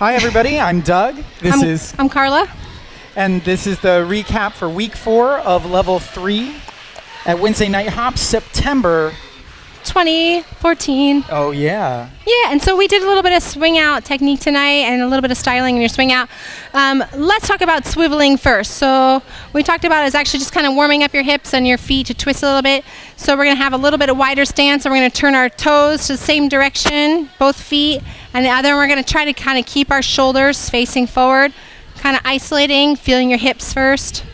Hi, everybody. I'm Doug. I'm Carla. And this is the recap for week 4 of level 3 at Wednesday Night Hops, September 2014. Oh, yeah. Yeah, and so we did a little bit of swing out technique tonight and a little bit of styling in your swing out. Let's talk about swiveling first. So we talked about is actually just kind of warming up your hips and your feet to twist a little bit. So we're going to have a little bit of wider stance, and we're going to turn our toes to the same direction, both feet, and the other. We're going to try to kind of keep our shoulders facing forward, kind of isolating, feeling your hips first.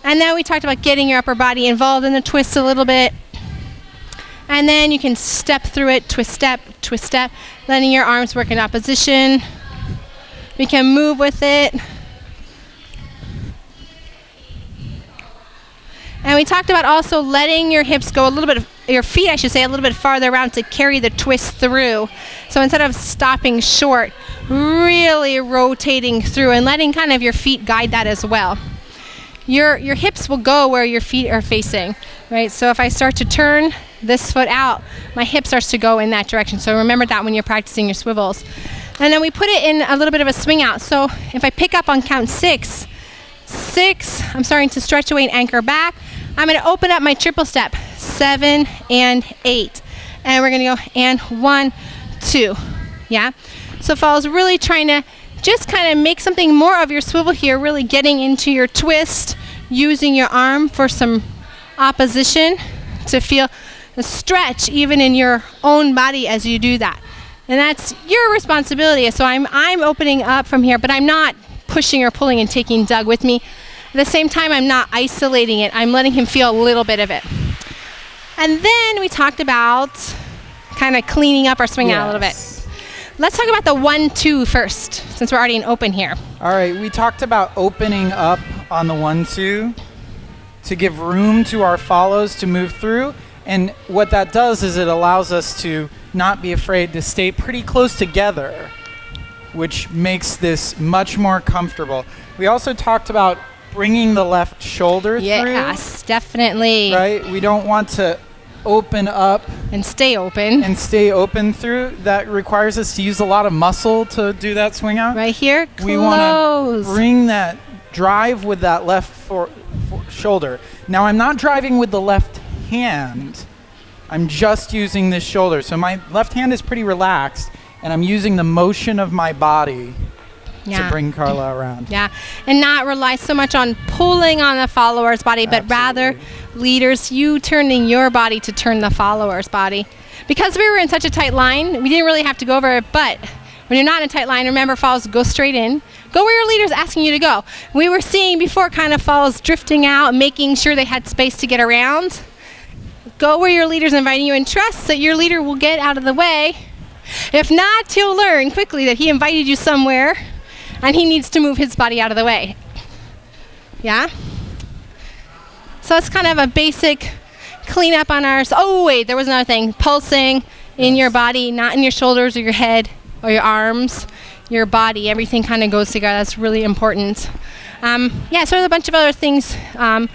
And then we talked about getting your upper body involved in the twist a little bit. And then you can step through it, twist step, letting your arms work in opposition. We can move with it. And we talked about also letting your hips go a little bit, your feet I should say, a little bit farther around to carry the twist through. So instead of stopping short, really rotating through and letting kind of your feet guide that as well. Your hips will go where your feet are facing, right? So if I start to turn this foot out, my hip starts to go in that direction. So remember that when you're practicing your swivels. And then we put it in a little bit of a swing out. So if I pick up on count 6, I'm starting to stretch away and anchor back. I'm going to open up my triple step, 7 and 8. And we're going to go and 1, 2. Yeah? So Fall's really trying to just kind of make something more of your swivel here, really getting into your twist, using your arm for some opposition to feel the stretch even in your own body as you do that. And that's your responsibility. So I'm opening up from here, but I'm not pushing or pulling and taking Doug with me. At the same time, I'm not isolating it. I'm letting him feel a little bit of it. And then we talked about kind of cleaning up our swing out a little bit. Let's talk about the 1-2 first, since we're already in open here. All right, we talked about opening up on the 1-2 to give room to our follows to move through. And what that does is it allows us to not be afraid to stay pretty close together, which makes this much more comfortable. We also talked about bringing the left shoulder through. Yes, definitely. Right? We don't want to open up and stay open through. That requires us to use a lot of muscle to do that swing out. Right here, close. We want to bring that drive with that left shoulder. Now I'm not driving with the left hand. I'm just using this shoulder. So my left hand is pretty relaxed, and I'm using the motion of my body to bring Carla around. Yeah, and not rely so much on pulling on the follower's body, but rather, leaders, you turning your body to turn the follower's body. Because we were in such a tight line, we didn't really have to go over it, but when you're not in a tight line, remember, falls, go straight in. Go where your leader's asking you to go. We were seeing before kind of falls drifting out, making sure they had space to get around. Go where your leader's inviting you, and trust that your leader will get out of the way. If not, he'll learn quickly that he invited you somewhere and he needs to move his body out of the way. Yeah? So it's kind of a basic cleanup on ours. Oh, wait, there was another thing. Pulsing in your body, not in your shoulders or your head or your arms, your body. Everything kind of goes together. That's really important. So there's a bunch of other things that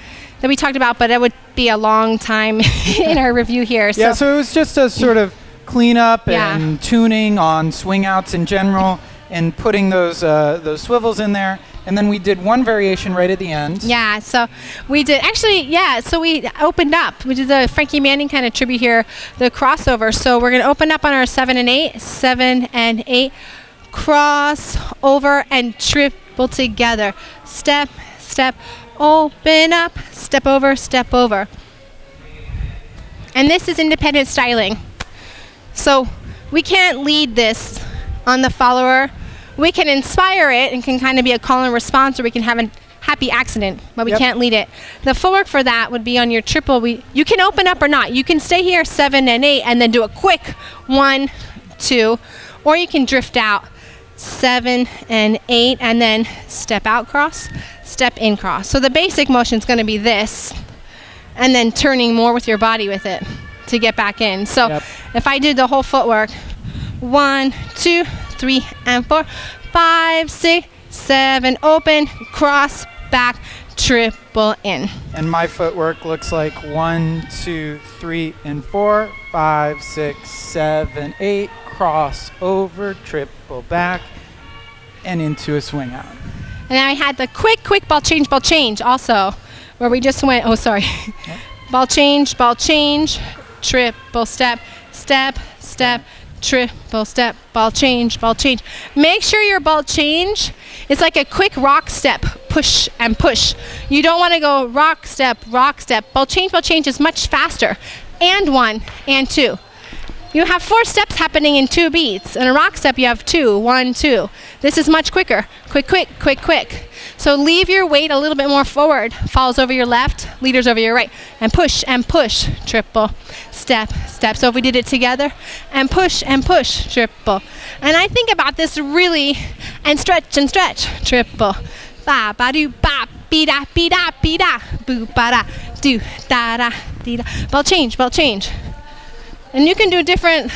we talked about, but it would be a long time in our review here. So it was just a sort of cleanup and tuning on swing outs in general and putting those swivels in there. And then we did one variation right at the end. Yeah, so we did. Actually, so we opened up. We did the Frankie Manning kind of tribute here, the crossover. So we're going to open up on our 7 and 8. 7 and 8. Cross over and triple together. Step, step, open up, step over, step over. And this is independent styling. So we can't lead this on the follower. We can inspire it and can kind of be a call and response, or we can have a happy accident, but we can't lead it. The footwork for that would be on your triple. You can open up or not. You can stay here 7 and 8 and then do a quick 1, 2, or you can drift out 7 and 8 and then step out cross, step in cross. So the basic motion is going to be this, and then turning more with your body with it to get back in. So if I did the whole footwork, 1, 2, 3, and 4, 5, 6, 7, open, cross, back, triple in. And my footwork looks like 1, 2, 3, and 4, 5, 6, 7, 8, cross over, triple back, and into a swing out. And then I had the quick ball change also, where we just went, oh, sorry. Yep. ball change, triple step, step, triple step, ball change. Make sure your ball change is like a quick rock step, push and push. You don't want to go rock step. Ball change is much faster. And 1 and 2. You have 4 steps happening in 2 beats. In a rock step, you have 2, 1, 2. This is much quicker. Quick. So leave your weight a little bit more forward. Falls over your left, leaders over your right. And push, triple, step. So if we did it together, and push, triple. And I think about this really, and stretch, triple. Ba, ba, do, ba, be, da, boo, ba, da, do, da, da, dee, da. Ball change. And you can do different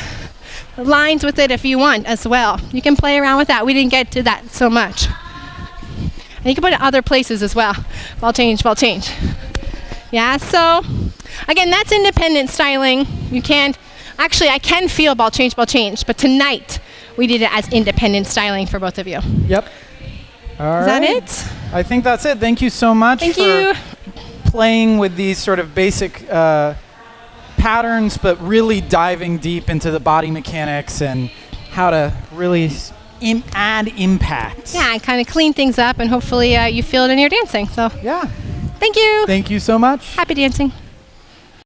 lines with it if you want as well. You can play around with that. We didn't get to that so much. And you can put it other places as well. Ball change. Yeah, so again, that's independent styling. You can't, actually I can feel ball change, but tonight we did it as independent styling for both of you. Yep. All Is right. that it? I think that's it. Thank you so much Thank for you. playing with these sort of basic patterns, but really diving deep into the body mechanics and how to really add impact. Yeah, and kind of clean things up, and hopefully you feel it in your dancing. So Yeah. thank you. Thank you so much. Happy dancing.